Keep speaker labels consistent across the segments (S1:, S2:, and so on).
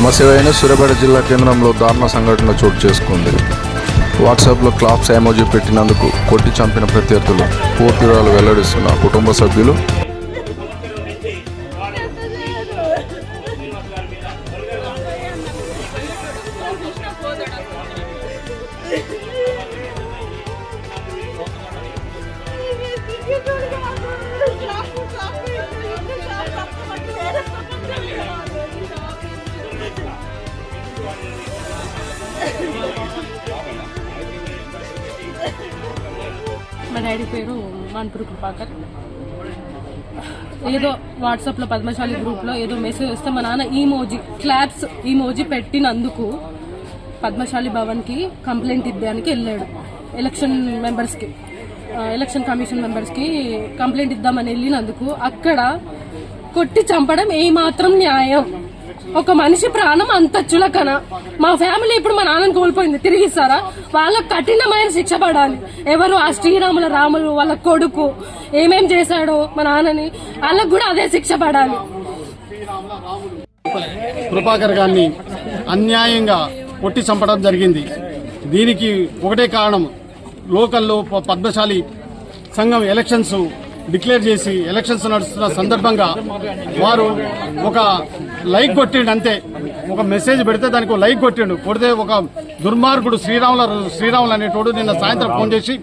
S1: సమస్య సూర్యాపేట జిల్లా కేంద్రంలో దారుణ సంఘటన చోటు చేసుకుంది. వాట్సాప్లో క్లాప్స్ ఎమోజీ పెట్టినందుకు కొట్టి చంపిన ప్రత్యర్థులు పూర్తిరాలు వెల్లడిస్తున్న కుటుంబ సభ్యులు.
S2: మా డాడీ పేరు మాన్పూర్ కృపాకర్. ఏదో వాట్సాప్లో పద్మశాలి గ్రూప్లో ఏదో మెసేజ్ వస్తే మా నాన్న క్లాప్స్ ఈమోజీ పెట్టినందుకు పద్మశాలి భవన్కి కంప్లైంట్ ఇద్దానికి వెళ్ళాడు. ఎలక్షన్ కమిషన్ మెంబర్స్కి కంప్లైంట్ ఇద్దామని వెళ్ళినందుకు అక్కడ కొట్టి చంపడం ఏమాత్రం న్యాయం? ఒక మనిషి ప్రాణం అంత చులకన. మా ఫ్యామిలీ ఇప్పుడు మా నాన్నని కోల్పోయింది, తిరిగిస్తారా? వాళ్ళకు కఠినమైన శిక్ష పడాలి. ఎవరు ఆ రాములు వాళ్ళ కొడుకు ఏమేం చేశాడో మా నాన్నని, వాళ్ళకు కూడా అదే శిక్ష పడాలి.
S3: కృపాకర్ గారిని అన్యాయంగా కొట్టి చంపడం జరిగింది. దీనికి ఒకటే కారణం, లోకల్లో పద్మశాలి సంఘం ఎలక్షన్స్ డిక్లేర్ చేసి ఎలక్షన్స్ నడుస్తున్న సందర్భంగా వారు ఒక లైక్ కొట్టిండు, అంతే. ఒక మెసేజ్ పెడితే దానికి లైక్ కొట్టిండు. కొడితే ఒక దుర్మార్గుడు శ్రీరాములు అనేటోడు నిన్న సాయంత్రం ఫోన్ చేసి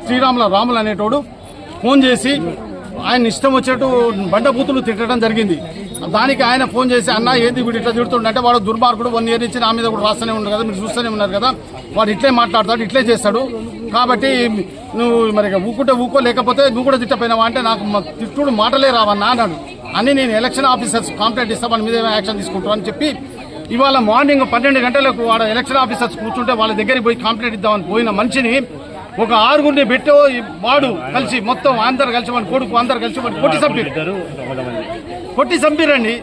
S3: శ్రీరాముల రాములు అనేటోడు ఫోన్ చేసి ఆయన ఇష్టం వచ్చేట్టు బండబూతులు తిట్టడం జరిగింది. దానికి ఆయన ఫోన్ చేసి, అన్న ఏంది వీడు ఇట్లా తిడుతుండే, వాడు దుర్మార్గుడు, 1 year నుంచి నా మీద కూడా రాస్తూనే ఉండదు కదా, మీరు చూస్తూనే ఉన్నారు కదా, వాడు ఇట్లే మాట్లాడతాడు, ఇట్లే చేస్తాడు, కాబట్టి నువ్వు మరి ఊకుంటే ఊకో, లేకపోతే నువ్వు కూడా తిట్టపోయినావా అంటే నాకు తిట్టుడు మాటలే రావన్నా అన్నాడు. అని నేను ఎలక్షన్ ఆఫీసర్స్ కంప్లైంట్ ఇస్తా, వాళ్ళ మీద యాక్షన్ తీసుకుంటాను అని చెప్పి ఇవాళ మార్నింగ్ 12 గంటలకు వాడు ఎలక్షన్ ఆఫీసర్స్ కూర్చుంటే వాళ్ళ దగ్గరికి పోయి కంప్లైంట్ ఇద్దామని పోయిన మనిషిని ఒక 6 పెట్టి వాడు కలిసి మొత్తం అందరు కలిసి వాడి కొడుకు అందరు కలిసి వాడు కొట్టి చంపిరండి.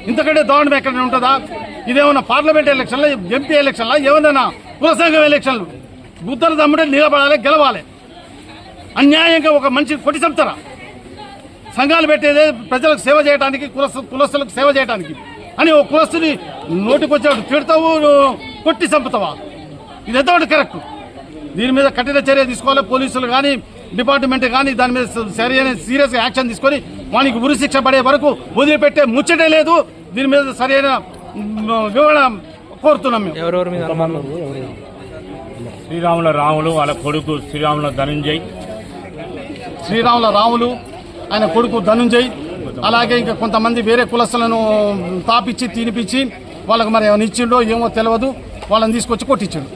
S3: ఇంతకంటే దారుణం ఎక్కడ ఉంటుందా? ఇదేమన్నా పార్లమెంట్ ఎలక్షన్లో, ఎంపీ ఎలక్షన్లో, ఏమన్నా కుల సంఘం ఎలక్షన్లు? బుద్ధలు తమ్ముడే నిలబడాలి, గెలవాలి. అన్యాయంగా ఒక మనిషి కొట్టి చంపుతారా? సంఘాలు పెట్టేదే ప్రజలకు సేవ చేయడానికి, కులస్తులకు సేవ చేయడానికి అని ఒక కులస్తుని నోటికొచ్చాడు తిడతావు, కొట్టి చంపుతావా? ఇది ఎంతవరకు కరెక్ట్? దీని మీద కఠిన చర్య తీసుకోవాలి. పోలీసులు కానీ, డిపార్ట్మెంట్ కానీ దాని మీద సీరియస్ గా యాక్షన్ తీసుకొని వానికి ఉరి శిక్ష పడే వరకు వదిలిపెట్టే ముచ్చటే లేదు. దీని మీద సరైన వివరణ కోరుతున్నాం మేము.
S4: శ్రీరాముల రాములు వాళ్ళ కొడుకు
S3: శ్రీరాముల రాములు ఆయన కొడుకు ధనుంజయ్, అలాగే ఇంకా కొంతమంది వేరే కులస్తులను తాపిచ్చి తినిపించి వాళ్ళకు మరి ఏమైనా ఇచ్చిండో ఏమో తెలియదు, వాళ్ళని తీసుకొచ్చి కొట్టించాడు.